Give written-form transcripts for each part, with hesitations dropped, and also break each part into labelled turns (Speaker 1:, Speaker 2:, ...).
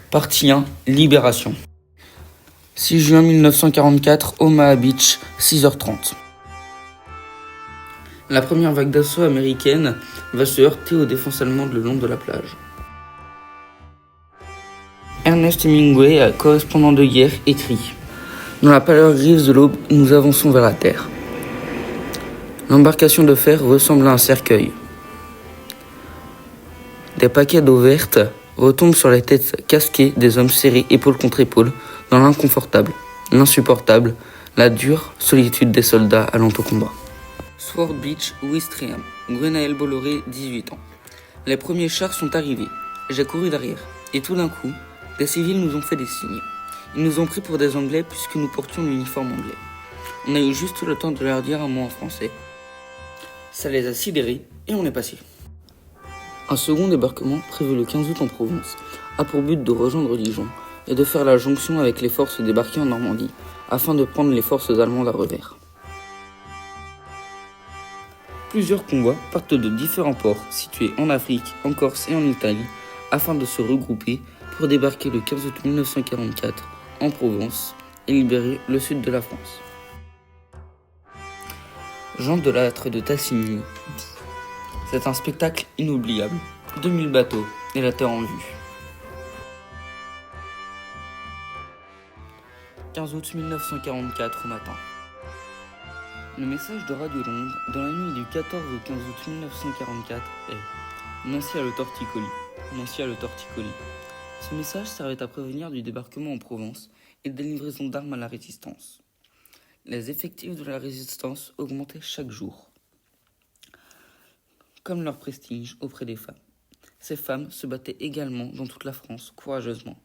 Speaker 1: Partie 1, Libération. 6 juin 1944, Omaha Beach, 6h30. La première vague d'assaut américaine va se heurter aux défenses allemandes le long de la plage. Ernest Hemingway, correspondant de guerre, écrit « Dans la pâleur grise de l'aube, nous avançons vers la terre. L'embarcation de fer ressemble à un cercueil. Des paquets d'eau verte retombent sur les têtes casquées des hommes serrés épaule contre épaule dans l'inconfortable, l'insupportable, la dure solitude des soldats allant au combat. » Sword Beach, Ouistreham, Gwenaël Bolloré, 18 ans. Les premiers chars sont arrivés. J'ai couru derrière. Et tout d'un coup, des civils nous ont fait des signes. Ils nous ont pris pour des Anglais puisque nous portions l'uniforme anglais. On a eu juste le temps de leur dire un mot en français. Ça les a sidérés et on est passé. Un second débarquement, prévu le 15 août en Provence, a pour but de rejoindre Dijon et de faire la jonction avec les forces débarquées en Normandie, afin de prendre les forces allemandes à revers. Plusieurs convois partent de différents ports situés en Afrique, en Corse et en Italie, afin de se regrouper pour débarquer le 15 août 1944 en Provence et libérer le sud de la France. Jean de Lattre de Tassigny dit « C'est un spectacle inoubliable, 2000 bateaux et la terre en vue. » 15 août 1944 au matin. Le message de Radio Londres dans la nuit du 14 au 15 août 1944 est « Nancy a le torticolis, Nancy a le torticolis ». Ce message servait à prévenir du débarquement en Provence et des livraisons d'armes à la résistance. Les effectifs de la résistance augmentaient chaque jour, comme leur prestige auprès des femmes. Ces femmes se battaient également dans toute la France courageusement,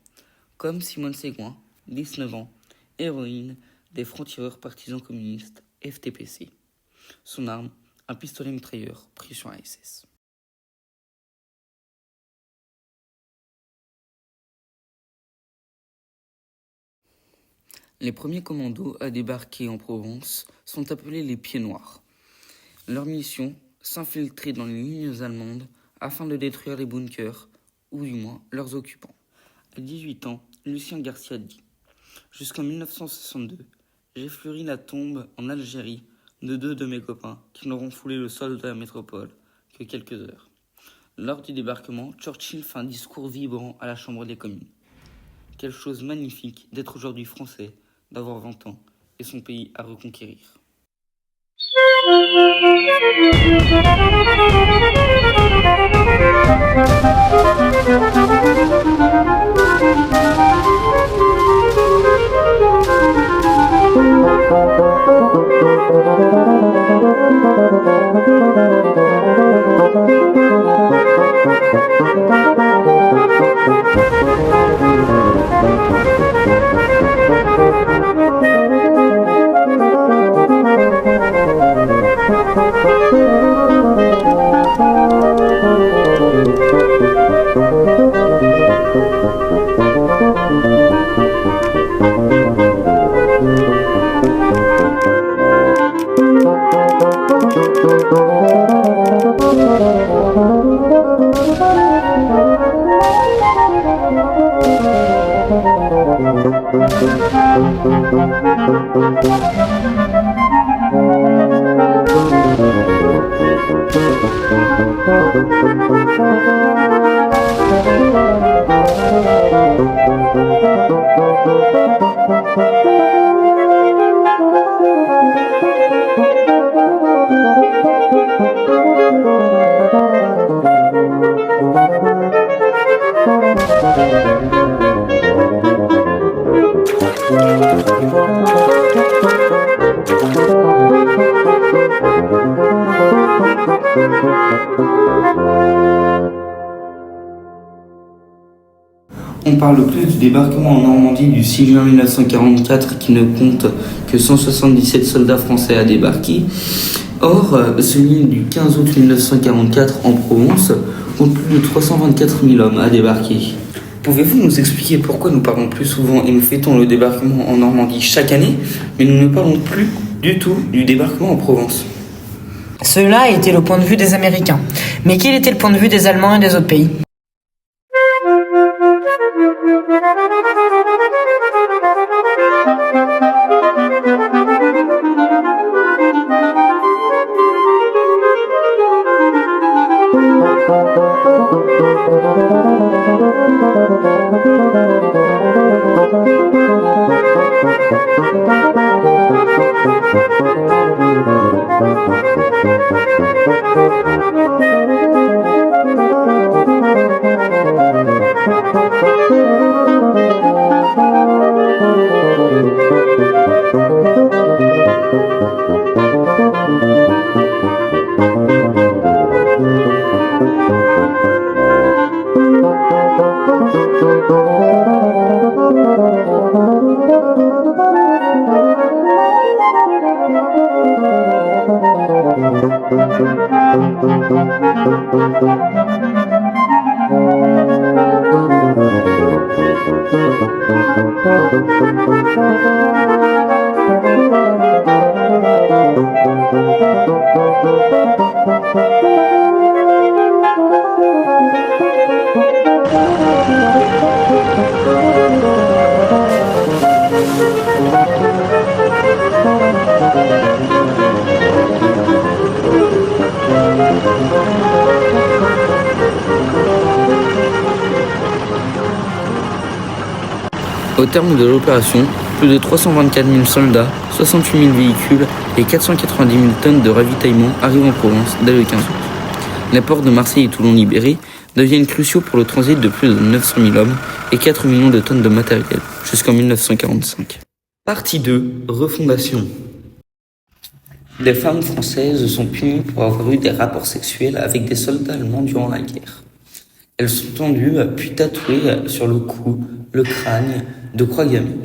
Speaker 1: comme Simone Ségouin, 19 ans, héroïne des francs-tireurs partisans communistes FTPC. Son arme, un pistolet mitrailleur pris sur ASS. Les premiers commandos à débarquer en Provence sont appelés les Pieds Noirs. Leur mission, s'infiltrer dans les lignes allemandes afin de détruire les bunkers, ou du moins leurs occupants. À 18 ans, Lucien Garcia dit « Jusqu'en 1962, j'ai fleuri la tombe en Algérie de 2 de mes copains qui n'auront foulé le sol de la métropole que quelques heures. » Lors du débarquement, Churchill fait un discours vibrant à la Chambre des communes. Quelle chose magnifique d'être aujourd'hui français, d'avoir 20 ans et son pays à reconquérir. On parle plus du débarquement en Normandie du 6 juin 1944 qui ne compte que 177 soldats français à débarquer. Or, celui du 15 août 1944 en Provence compte plus de 324 000 hommes à débarquer. Pouvez-vous nous expliquer pourquoi nous parlons plus souvent et nous fêtons le débarquement en Normandie chaque année, mais nous ne parlons plus du tout du débarquement en Provence?
Speaker 2: Cela était le point de vue des Américains. Mais quel était le point de vue des Allemands et des autres pays ?
Speaker 1: Au terme de l'opération, plus de 324 000 soldats, 68 000 véhicules et 490 000 tonnes de ravitaillement arrivent en Provence dès le 15 août. Les ports de Marseille et Toulon libérés deviennent cruciaux pour le transit de plus de 900 000 hommes et 4 millions de tonnes de matériel jusqu'en 1945. Partie 2. Refondation. Des femmes françaises sont punies pour avoir eu des rapports sexuels avec des soldats allemands durant la guerre. Elles sont tendues puis tatouées sur le cou, le crâne, de croix gammées.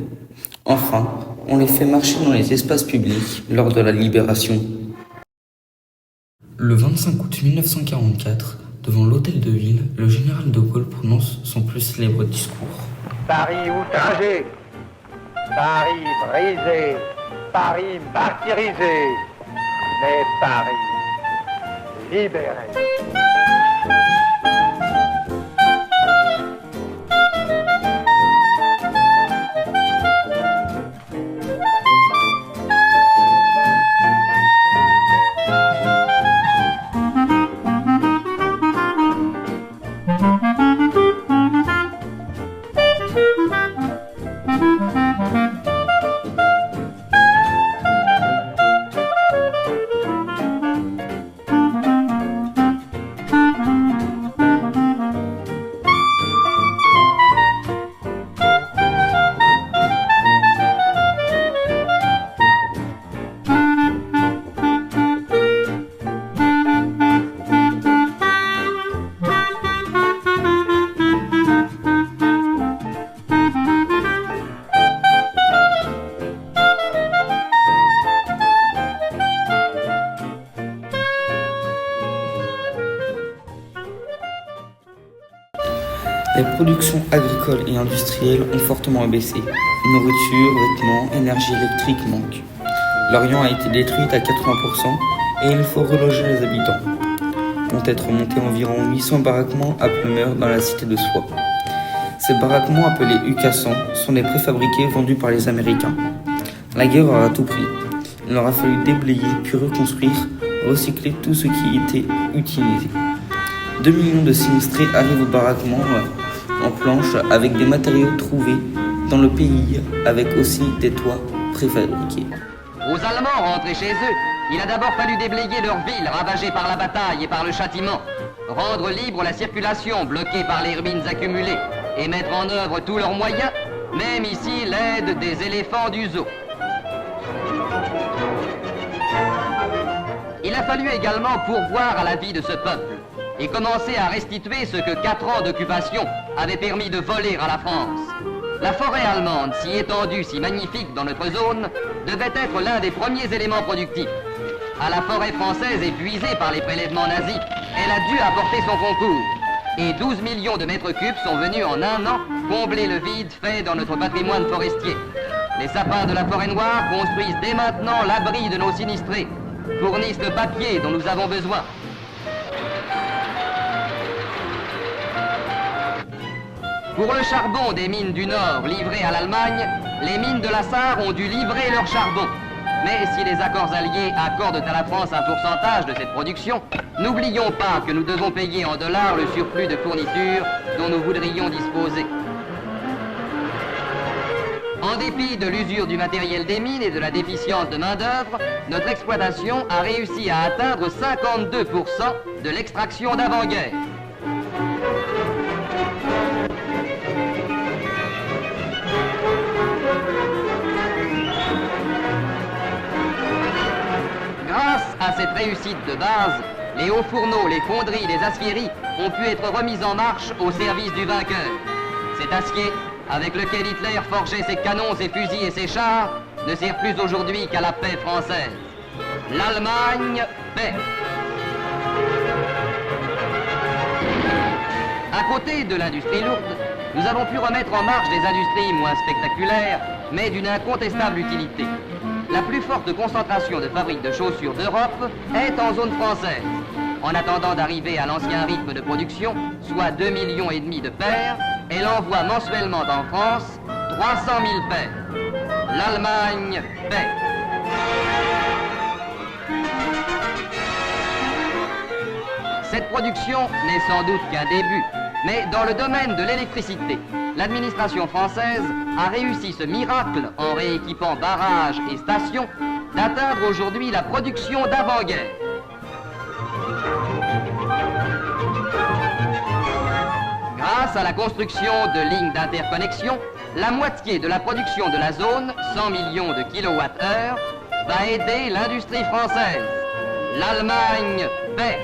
Speaker 1: Enfin, on les fait marcher dans les espaces publics lors de la libération. Le 25 août 1944, devant l'hôtel de ville, le général de Gaulle prononce son plus célèbre discours.
Speaker 3: Paris outragé, Paris brisé, Paris martyrisé, mais Paris libéré.
Speaker 1: Les productions agricoles et industrielles ont fortement baissé. Nourriture, vêtements, énergie électrique manquent. L'Orient a été détruite à 80% et il faut reloger les habitants. Vont être montés environ 800 baraquements à Pleumeur dans la cité de Soie. Ces baraquements appelés UK100 sont des préfabriqués vendus par les Américains. La guerre aura tout pris. Il aura fallu déblayer puis reconstruire, recycler tout ce qui était utilisé. 2 millions de sinistrés arrivent au baraquement en planche avec des matériaux trouvés dans le pays, avec aussi des toits préfabriqués.
Speaker 4: Aux Allemands rentrés chez eux, il a d'abord fallu déblayer leur ville ravagée par la bataille et par le châtiment, rendre libre la circulation bloquée par les ruines accumulées et mettre en œuvre tous leurs moyens, même ici l'aide des éléphants du zoo. Il a fallu également pourvoir à la vie de ce peuple et commencer à restituer ce que 4 ans d'occupation avaient permis de voler à la France. La forêt allemande, si étendue, si magnifique dans notre zone, devait être l'un des premiers éléments productifs. À la forêt française épuisée par les prélèvements nazis, elle a dû apporter son concours. Et 12 millions de mètres cubes sont venus en un an combler le vide fait dans notre patrimoine forestier. Les sapins de la forêt noire construisent dès maintenant l'abri de nos sinistrés, fournissent le papier dont nous avons besoin. Pour le charbon des mines du Nord livrées à l'Allemagne, les mines de la Sarre ont dû livrer leur charbon. Mais si les accords alliés accordent à la France un pourcentage de cette production, n'oublions pas que nous devons payer en dollars le surplus de fournitures dont nous voudrions disposer. En dépit de l'usure du matériel des mines et de la déficience de main-d'œuvre, notre exploitation a réussi à atteindre 52% de l'extraction d'avant-guerre. Grâce à cette réussite de base, les hauts fourneaux, les fonderies, les aciéries ont pu être remises en marche au service du vainqueur. Cet acier, avec lequel Hitler forgeait ses canons, ses fusils et ses chars, ne sert plus aujourd'hui qu'à la paix française. L'Allemagne paie. À côté de l'industrie lourde, nous avons pu remettre en marche des industries moins spectaculaires, mais d'une incontestable utilité. La plus forte concentration de fabriques de chaussures d'Europe est en zone française. En attendant d'arriver à l'ancien rythme de production, soit 2,5 millions de paires, elle envoie mensuellement en France 300 000 paires. L'Allemagne paie. Cette production n'est sans doute qu'un début, mais dans le domaine de l'électricité, l'administration française a réussi ce miracle en rééquipant barrages et stations d'atteindre aujourd'hui la production d'avant-guerre. Grâce à la construction de lignes d'interconnexion, la moitié de la production de la zone, 100 millions de kilowattheures, va aider l'industrie française. L'Allemagne paie.